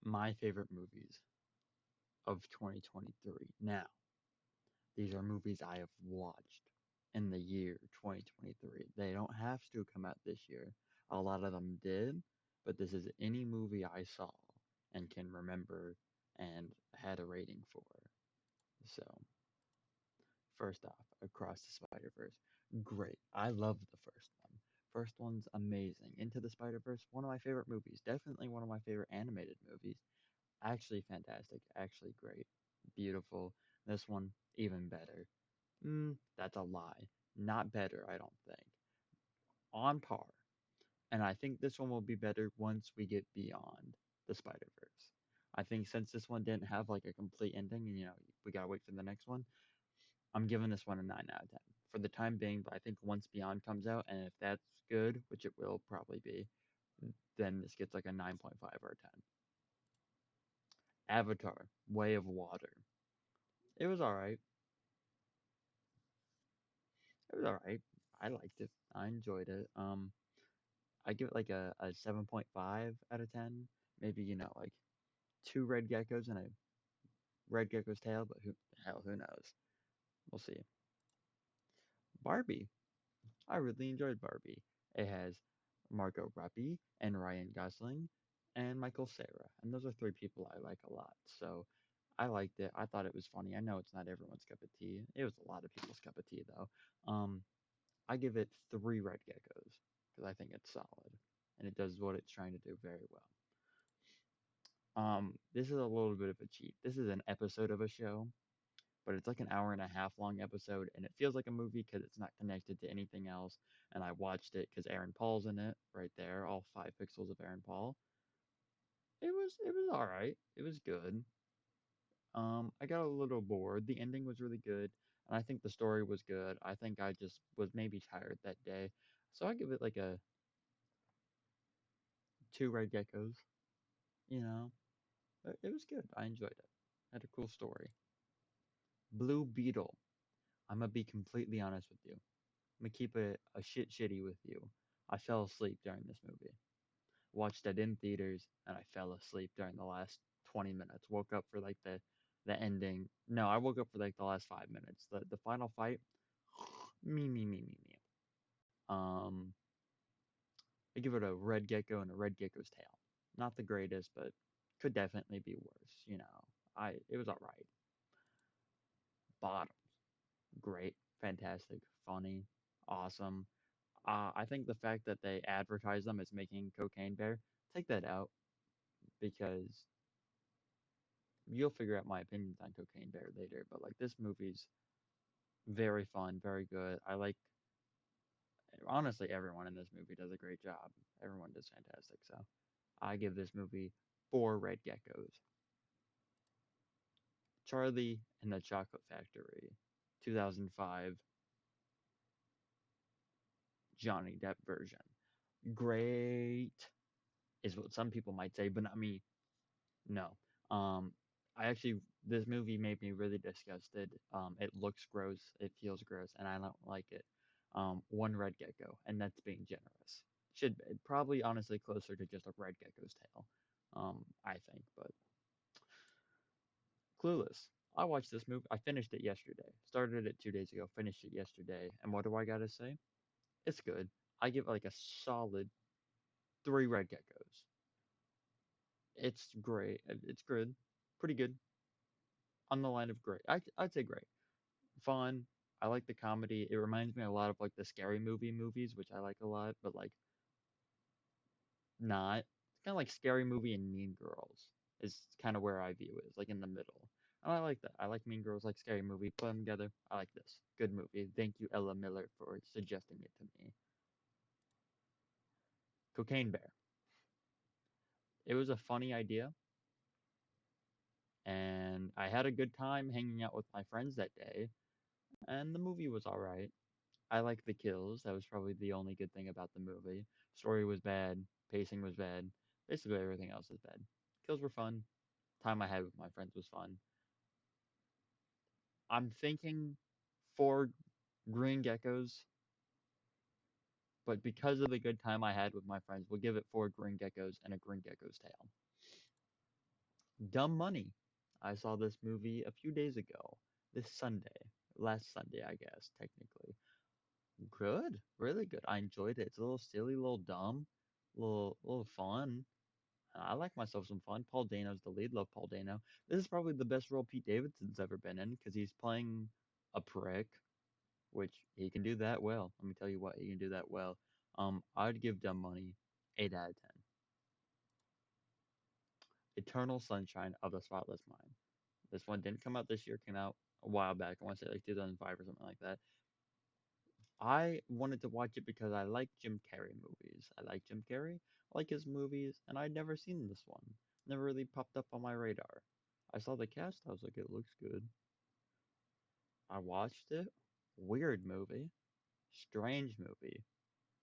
My favorite movies of 2023. Now, these are movies I have watched in the year 2023. They don't have to come out this year. A lot of them did, but this is any movie I saw and can remember and had a rating for. So, first off, Across the Spider-Verse. Great. I love the first one. First one's amazing. Into the Spider-Verse, one of my favorite movies. Definitely one of my favorite animated movies. Actually fantastic. Actually great. Beautiful. This one, even better. That's a lie. Not better, I don't think. On par. And I think this one will be better once we get beyond the Spider-Verse. I think since this one didn't have like a complete ending, and we gotta wait for the next one, I'm giving this one a 9 out of 10 for the time being. But I think once Beyond comes out, and if that's good, which it will probably be, then this gets like a 9.5 or a 10. Avatar, Way of Water. It was alright. It was alright. I liked it. I enjoyed it. I give it like a 7.5 out of 10. Maybe, like two red geckos and a red gecko's tail, but who knows? We'll see. Barbie. I really enjoyed Barbie. It has Margot Robbie and Ryan Gosling and Michael Cera, and those are three people I like a lot. So I liked it. I thought it was funny. I know it's not everyone's cup of tea. It was a lot of people's cup of tea though. I give it three red geckos because I think it's solid and it does what it's trying to do very well. This is a little bit of a cheat. This is an episode of a show, but it's like an hour and a half long episode, and it feels like a movie because it's not connected to anything else. And I watched it because Aaron Paul's in it, right there, all 5 pixels of Aaron Paul. It was all right. It was good. I got a little bored. The ending was really good, and I think the story was good. I think I just was maybe tired that day, so I give it like a two red geckos. You know, it was good. I enjoyed it. Had a cool story. Blue Beetle. I'm gonna be completely honest with you. I'm gonna keep it a shitty with you. I fell asleep during this movie. Watched it in theaters, and I fell asleep during the last 20 minutes. Woke up for like the ending. No, I woke up for like the last 5 minutes. The final fight. Me. Um, I give it a red gecko and a red gecko's tail. Not the greatest, but could definitely be worse. It was alright. Bottoms, great, fantastic, funny, awesome. I think the fact that they advertise them as making Cocaine Bear, take that out because you'll figure out my opinions on Cocaine Bear later. But like this movie's very fun, very good. I like honestly everyone in this movie does a great job. Everyone does fantastic. So I give this movie four red geckos. Charlie and the Chocolate Factory, 2005 Johnny Depp version. Great is what some people might say, but not me. No. Um, I actually this movie made me really disgusted. It looks gross, it feels gross, and I don't like it. One red gecko, and that's being generous. Should probably honestly closer to just a red gecko's tail. I think, but Clueless. I watched this movie. I finished it yesterday. Started it 2 days ago. Finished it yesterday. And what do I gotta say? It's good. I give it like a solid three red geckos. It's great. It's good. Pretty good. On the line of great. I'd say great. Fun. I like the comedy. It reminds me a lot of like the scary movie movies, which I like a lot, but like not. It's kind of like Scary Movie and Mean Girls is kind of where I view it. It's like in the middle. And I like that. I like Mean Girls, like Scary Movie. Put them together. I like this. Good movie. Thank you, Ella Miller, for suggesting it to me. Cocaine Bear. It was a funny idea, and I had a good time hanging out with my friends that day, and the movie was alright. I like the kills. That was probably the only good thing about the movie. Story was bad, pacing was bad, basically everything else is bad. Kills were fun. Time I had with my friends was fun. I'm thinking four green geckos, but because of the good time I had with my friends, we'll give it four green geckos and a green gecko's tail. Dumb Money. I saw this movie a few days ago. This Sunday. Last Sunday, I guess, technically. Good. Really good. I enjoyed it. It's a little silly, a little dumb, a little fun. I like myself some fun. Paul Dano's the lead. Love Paul Dano. This is probably the best role Pete Davidson's ever been in because he's playing a prick, which he can do that well. Let me tell you what, he can do that well. I'd give Dumb Money 8 out of 10. Eternal Sunshine of the Spotless Mind. This one didn't come out this year, came out a while back. I want to say like 2005 or something like that. I wanted to watch it because I like Jim Carrey movies. I like Jim Carrey, I like his movies, and I'd never seen this one. Never really popped up on my radar. I saw the cast, I was like, it looks good. I watched it. Weird movie, strange movie,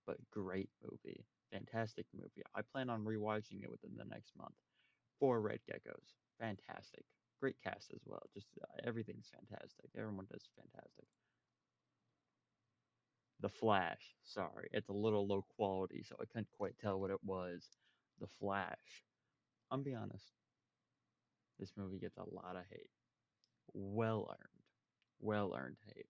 but great movie. Fantastic movie. I plan on rewatching it within the next month. Four Red Geckos. Fantastic. Great cast as well. Just everything's fantastic. Everyone does fantastic. The Flash. Sorry, it's a little low quality, so I couldn't quite tell what it was. The Flash. I'm be honest, this movie gets a lot of hate. Well earned. Well earned hate.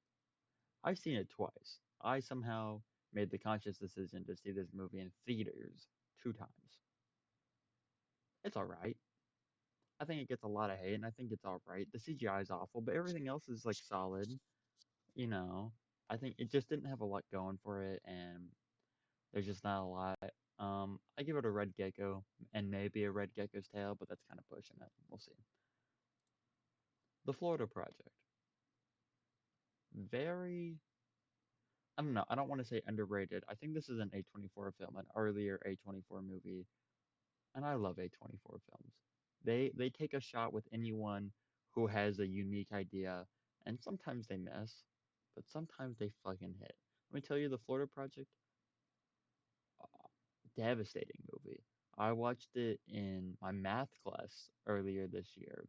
I've seen it twice. I somehow made the conscious decision to see this movie in theaters 2 times. It's alright. I think it gets a lot of hate, and I think it's alright. The CGI is awful, but everything else is like solid. You know, I think it just didn't have a lot going for it, and there's just not a lot. I give it a red gecko and maybe a red gecko's tail, but that's kind of pushing it. We'll see. The Florida Project. Very, I don't know. I don't want to say underrated. I think this is an A24 film, an earlier A24 movie, and I love A24 films. They take a shot with anyone who has a unique idea, and sometimes they miss, but sometimes they fucking hit. Let me tell you, The Florida Project, devastating movie. I watched it in my math class earlier this year,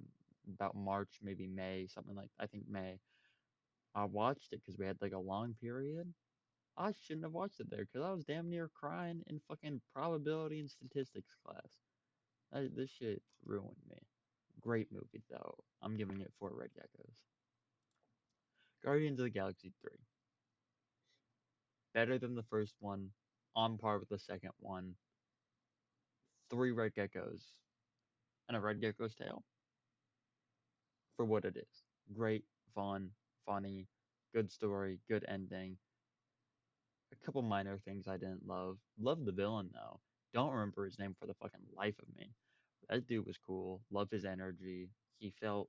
about March, maybe May, something like I think May. I watched it because we had like a long period. I shouldn't have watched it there because I was damn near crying in fucking probability and statistics class. This shit ruined me. Great movie though. I'm giving it 4 Red Geckos. Guardians of the Galaxy 3. Better than the first one, on par with the second one. 3 Red Geckos and a Red Gecko's tail for what it is. Great, fun, funny, good story, good ending. A couple minor things I didn't love. Love the villain though. Don't remember his name for the fucking life of me. That dude was cool. Love his energy. He felt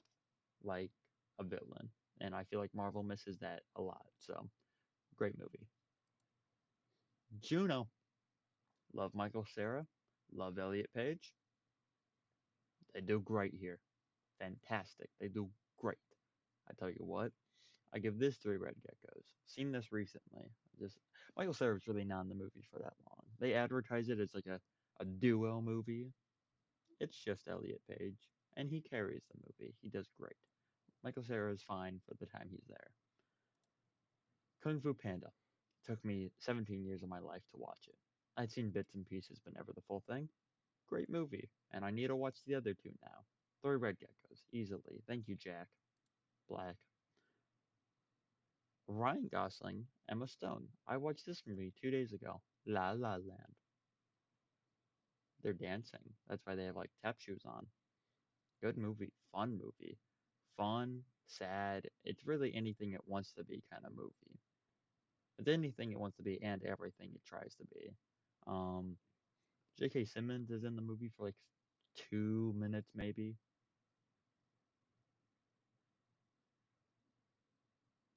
like a villain. And I feel like Marvel misses that a lot. So, great movie. Juno. Love Michael Cera. Love Elliot Page. They do great here. Fantastic. They do great. I tell you what, I give this 3 Red Geckos. Seen this recently. Just Michael Cera's really not in the movies for that long. They advertise it as like a duo movie. It's just Elliot Page, and he carries the movie. He does great. Michael Cera is fine for the time he's there. Kung Fu Panda. Took me 17 years of my life to watch it. I'd seen bits and pieces, but never the full thing. Great movie, and I need to watch the other two now. 3 Red Geckos, easily. Thank you, Jack Black. Ryan Gosling, Emma Stone. I watched this movie 2 days ago. La La Land. They're dancing. That's why they have like tap shoes on. Good movie. Fun movie. Fun, sad. It's really anything it wants to be kind of movie. It's anything it wants to be and everything it tries to be. Um, J.K. Simmons is in the movie for like 2 minutes maybe.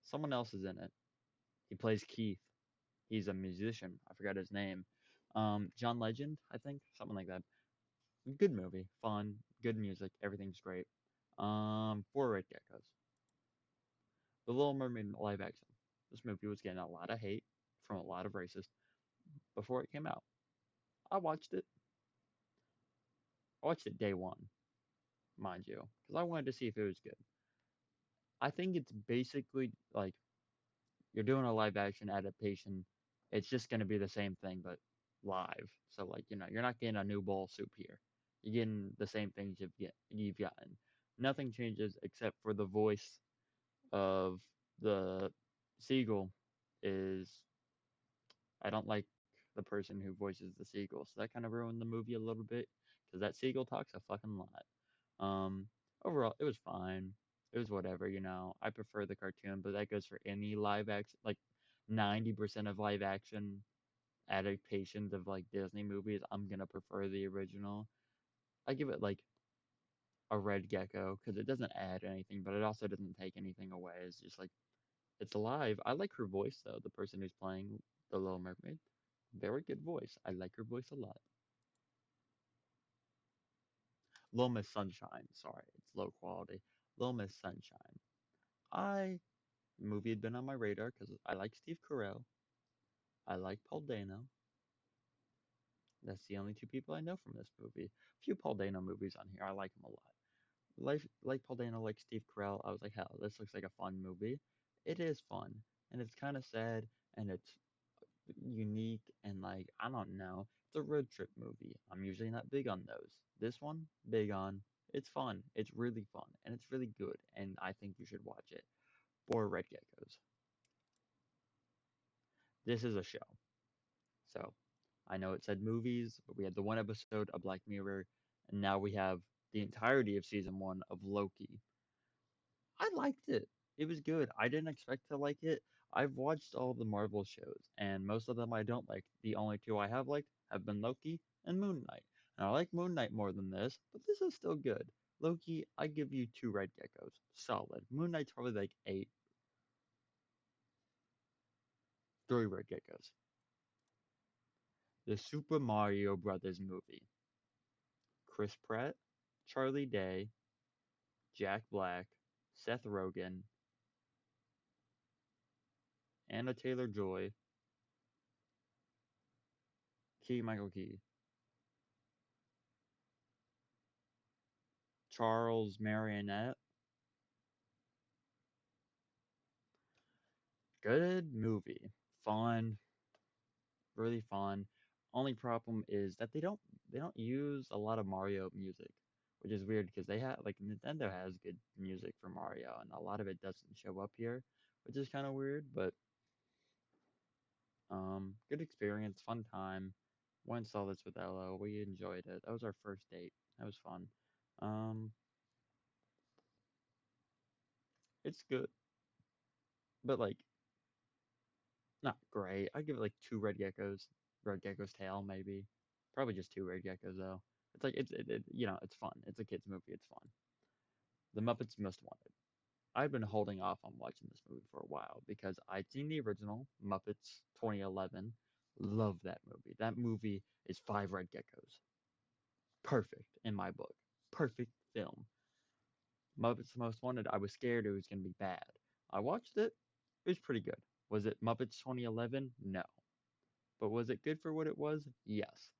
Someone else is in it. He plays Keith. He's a musician. I forgot his name. John Legend, I think, something like that. Good movie, fun, good music, everything's great. 4 Red Geckos. The Little Mermaid live action. This movie was getting a lot of hate from a lot of racists before it came out. I watched it. I watched it day one, mind you, because I wanted to see if it was good. I think it's basically like you're doing a live action adaptation. It's just going to be the same thing, but live. So, like, you're not getting a new bowl soup here. You're getting the same things you've gotten. Nothing changes except for the voice of the seagull is I don't like the person who voices the seagull, so that kind of ruined the movie a little bit because that seagull talks a fucking lot. Um, Overall, it was fine. It was whatever, you know. I prefer the cartoon, but that goes for any live action. Like 90% of live action adaptations of like Disney movies, I'm gonna prefer the original. I give it like a red gecko because it doesn't add anything, but it also doesn't take anything away. It's just like it's alive. I like her voice though. The person who's playing the Little Mermaid, very good voice. I like her voice a lot. Little Miss Sunshine. Sorry, it's low quality. Little Miss Sunshine. I movie had been on my radar because I like Steve Carell. I like Paul Dano. That's the only two people I know from this movie. A few Paul Dano movies on here. I like him a lot. Like Paul Dano, like Steve Carell. I was like, hell, this looks like a fun movie. It is fun, and it's kind of sad, and it's unique, and like I don't know. It's a road trip movie. I'm usually not big on those. This one, big on. It's fun. It's really fun, and it's really good, and I think you should watch it. For Red Geckos. This is a show. So I know it said movies, but we had the one episode of Black Mirror, and now we have the entirety of season one of Loki. I liked it. It was good. I didn't expect to like it. I've watched all the Marvel shows, and most of them I don't like. The only two I have liked have been Loki and Moon Knight. And I like Moon Knight more than this, but this is still good. Loki, I give you two red geckos. Solid. Moon Knight's probably like eight, three red geckos. The Super Mario Brothers movie. Chris Pratt, Charlie Day, Jack Black, Seth Rogen, Anna Taylor-Joy, Key Michael Key, Charles Marionette. Good movie. Fun, really fun. Only problem is that they don't use a lot of Mario music, which is weird because they have like Nintendo has good music for Mario and a lot of it doesn't show up here, which is kind of weird, but good experience, fun time. Went and saw this with Ella. We enjoyed it. That was our first date. That was fun. Um, it's good, but like not great. I'd give it like two red geckos, red gecko's tail maybe. Probably just two red geckos though. It's like it's fun. It's a kids movie. It's fun. The Muppets Most Wanted. I've been holding off on watching this movie for a while because I'd seen the original Muppets 2011. Love that movie. That movie is five red geckos. Perfect in my book. Perfect film. Muppets Most Wanted, I was scared it was going to be bad. I watched it. It was pretty good. Was it Muppets 2011? No. But was it good for what it was? Yes.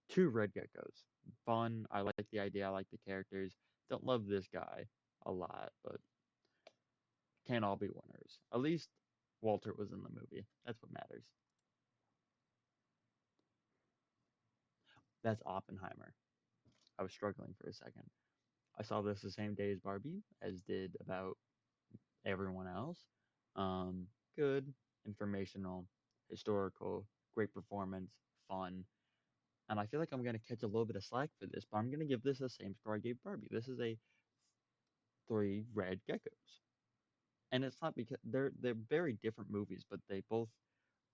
Two red geckos. Fun. I like the idea. I like the characters. Don't love this guy a lot, but can't all be winners. At least Walter was in the movie. That's what matters. That's Oppenheimer. I was struggling for a second. I saw this the same day as Barbie, as did about everyone else. Good, informational, historical, great performance, fun. And I feel like I'm going to catch a little bit of slack for this, but I'm going to give this the same score I gave Barbie. This is a three red geckos. And it's not because they're very different movies, but they both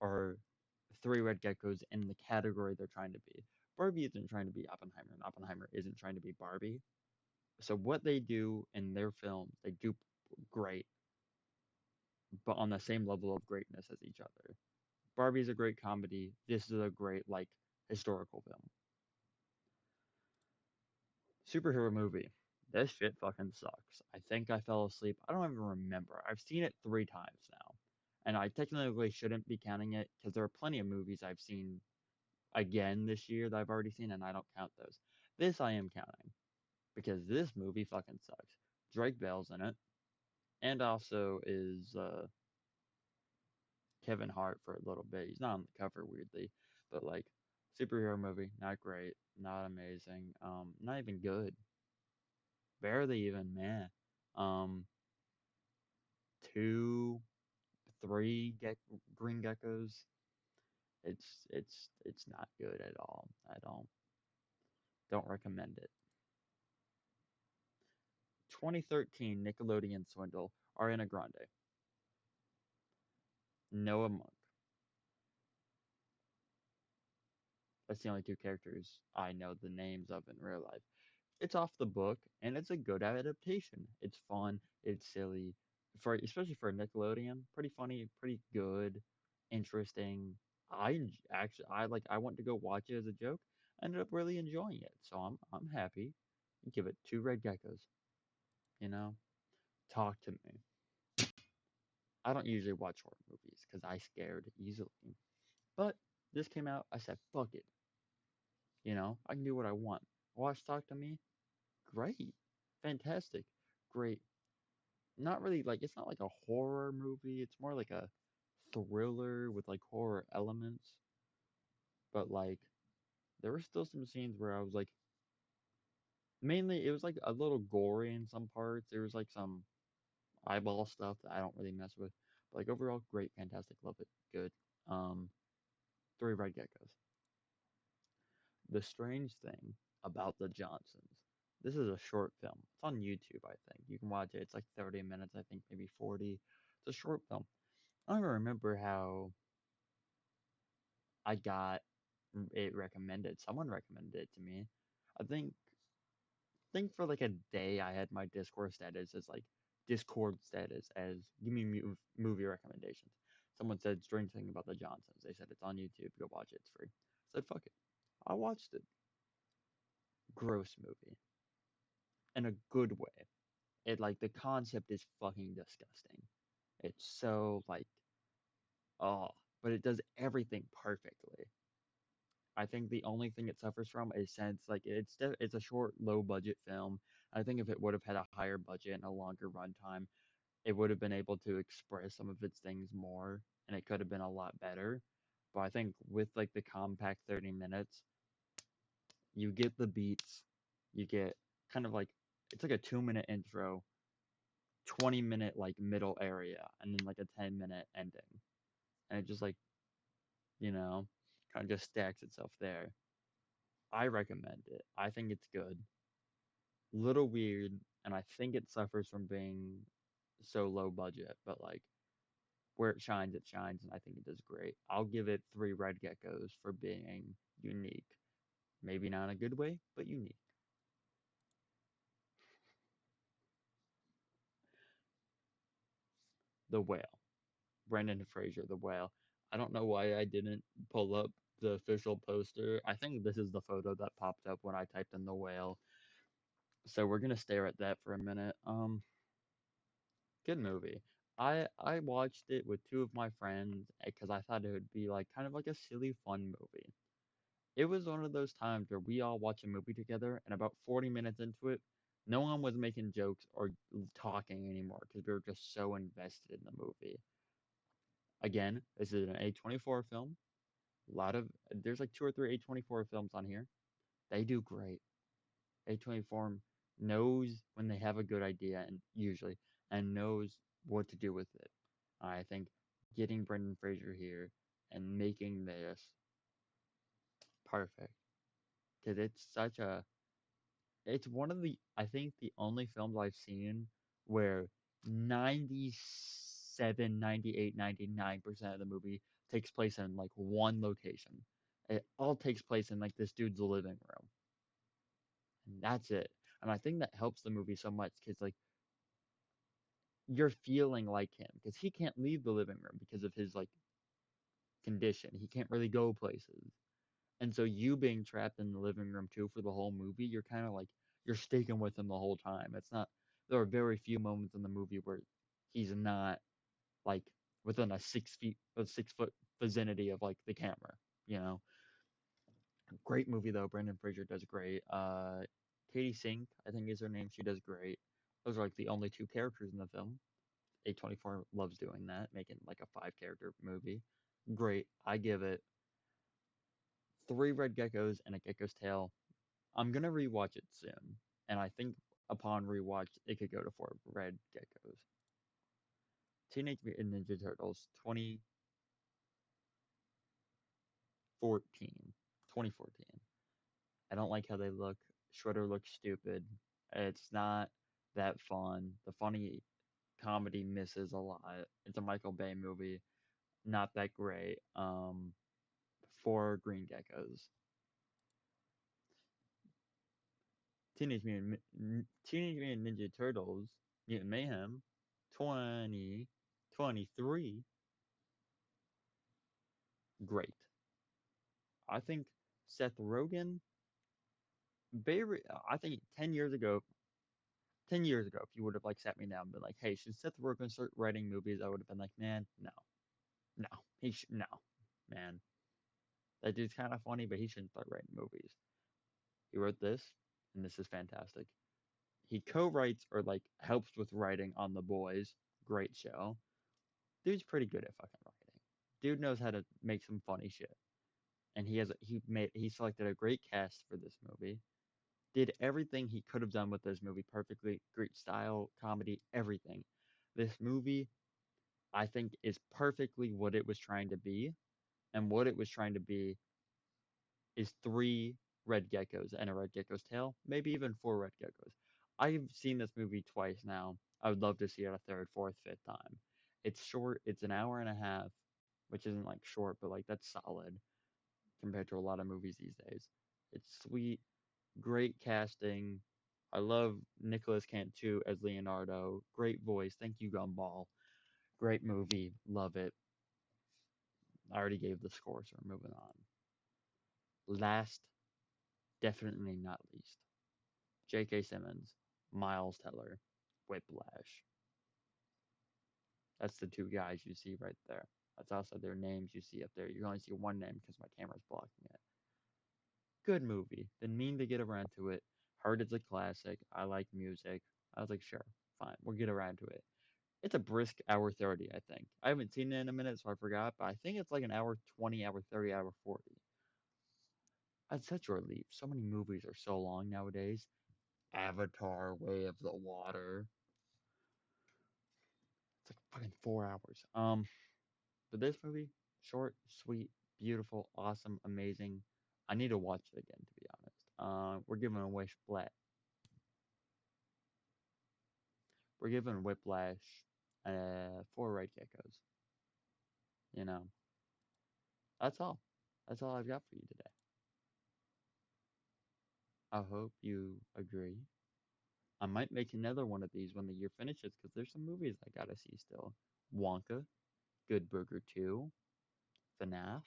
are three red geckos in the category they're trying to be. Barbie isn't trying to be Oppenheimer, and Oppenheimer isn't trying to be Barbie. So what they do in their films, they do great, but on the same level of greatness as each other. Barbie's a great comedy. This is a great like historical film. Superhero movie. This shit fucking sucks. I think I fell asleep. I don't even remember. I've seen it three times now. And I technically shouldn't be counting it because there are plenty of movies I've seen again this year that I've already seen and I don't count those. This I am counting because this movie fucking sucks. Drake Bell's in it and also is Kevin Hart for a little bit. He's not on the cover weirdly, but like Superhero movie, not great, not amazing, not even good, barely even meh. Um, two, three green geckos. It's not good at all. I don't recommend it. 2013 Nickelodeon swindle. Ariana Grande, Noah Monk. That's the only two characters I know the names of in real life. It's off the book and it's a good adaptation. It's fun, it's silly, for especially for Nickelodeon, pretty funny, pretty good, interesting. I like I went to go watch it as a joke. I ended up really enjoying it, so I'm happy. Give it two red geckos. You know, talk to me. I don't usually watch horror movies because I scared easily, but this came out. I said, fuck it. I can do what I want. Watch Talk to Me. Great, fantastic, great. Not really like it's not like a horror movie. It's more like a thriller with like horror elements. But like there were still some scenes where I was like, mainly it was like a little gory in some parts. There was like some eyeball stuff that I don't really mess with. But like overall, great, fantastic, love it, good. Um, three red geckos. The strange thing about the Johnsons. This is a short film. It's on YouTube, I think. You can watch it. It's like 30 minutes, I think, maybe 40. It's a short film. I don't even remember how I got it recommended. Someone recommended it to me. I think for like a day I had my Discord status as give me movie recommendations. Someone said strange thing about the Johnsons. They said it's on YouTube. Go watch it. It's free. I said fuck it. I watched it. Gross movie in a good way. It like the concept is fucking disgusting. It's so like oh, but it does everything perfectly. I think the only thing it suffers from is since like it's a short, low budget film. I think if it would have had a higher budget and a longer runtime, it would have been able to express some of its things more, and it could have been a lot better. But I think with like the compact 30 minutes, you get the beats, you get kind of like it's like a 2 minute intro, 20 minute like middle area, and then like a 10 minute ending, and it just like you know kind of just stacks itself there. I recommend it. I think it's good. Little weird, and I think it suffers from being so low budget, but like where it shines, and I think it does great. I'll give it three red geckos for being unique. Maybe not in a good way, but unique. The Whale. Brendan Fraser, The Whale. I don't know why I didn't pull up the official poster. I think this is the photo that popped up when I typed in The Whale. So we're gonna stare at that for a minute. Good movie. I watched it with two of my friends because I thought it would be like kind of like a silly fun movie. It was one of those times where we all watch a movie together and about 40 minutes into it, no one was making jokes or talking anymore because we were just so invested in the movie. Again, this is an A24 film. A lot of there's like two or three A24 films on here. They do great. A24 knows when they have a good idea and usually and knows what to do with it. I think getting Brendan Fraser here and making this perfect because it's one of the I think the only films I've seen where 97, 98, 99% of the movie takes place in like one location. It all takes place in like this dude's living room. And that's it. And I think that helps the movie so much because like you're feeling like him because he can't leave the living room because of his like condition. He can't really go places. And so you being trapped in the living room too for the whole movie, you're kind of like you're sticking with him the whole time. It's not there are very few moments in the movie where he's not like within a 6 foot vicinity of like the camera, you know. Great movie though. Brendan Fraser does great. Katie Sink, I think is her name. She does great. Those are like the only two characters in the film. A24 loves doing that, making like a five character movie. Great. I give it three red geckos and a gecko's tail. I'm gonna rewatch it soon, and I think upon rewatch it could go to four red geckos. Teenage Mutant Ninja Turtles 2014. 2014. I don't like how they look. Shredder looks stupid. It's not that fun. The funny comedy misses a lot. It's a Michael Bay movie. Not that great. Four green geckos. Teenage Mutant Ninja Turtles Mutant Mayhem 2023. Great. I think Seth Rogen. I think 10 years ago, if you would have like sat me down and been like, "Hey, should Seth Rogen start writing movies?" I would have been like, "Man, no, no, no, man. That dude's kind of funny, but he shouldn't start writing movies." He wrote this, and this is fantastic. He co-writes or like helps with writing on The Boys. Great show. Dude's pretty good at fucking writing. Dude knows how to make some funny shit. And he selected a great cast for this movie. Did everything he could have done with this movie perfectly. Great style, comedy, everything. This movie, I think, is perfectly what it was trying to be. And what it was trying to be is three red geckos and a red gecko's tail, maybe even four red geckos. I've seen this movie twice now. I would love to see it a third, fourth, fifth time. It's short, it's an hour and a half, which isn't like short, but like that's solid compared to a lot of movies these days. It's sweet, great casting. I love Nicholas Cantu as Leonardo. Great voice. Thank you, Gumball. Great movie. Love it. I already gave the score, so we're moving on. Last, definitely not least, J.K. Simmons, Miles Teller, Whiplash. That's the two guys you see right there. That's also their names you see up there. You only see one name because my camera's blocking it. Good movie. Didn't mean to get around to it. Heard it's a classic. I like music. I was like, sure, fine, we'll get around to it. It's a brisk hour 30, I think. I haven't seen it in a minute, so I forgot, but I think it's like an hour 20, hour 30, hour 40. That's such a relief. So many movies are so long nowadays. Avatar, Way of the Water. It's like fucking 4 hours. But this movie, short, sweet, beautiful, awesome, amazing. I need to watch it again, to be honest. We're giving a wish flat. We're giving Whiplash four red geckos. You know, that's all. That's all I've got for you today. I hope you agree. I might make another one of these when the year finishes because there's some movies I gotta see still. Wonka, Good Burger 2, FNAF.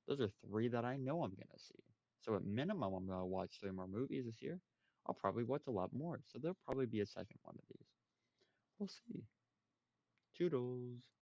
Those are three that I know I'm gonna see. So at minimum, I'm gonna watch three more movies this year. I'll probably watch a lot more. So there'll probably be a second one of these. We'll see. Toodles.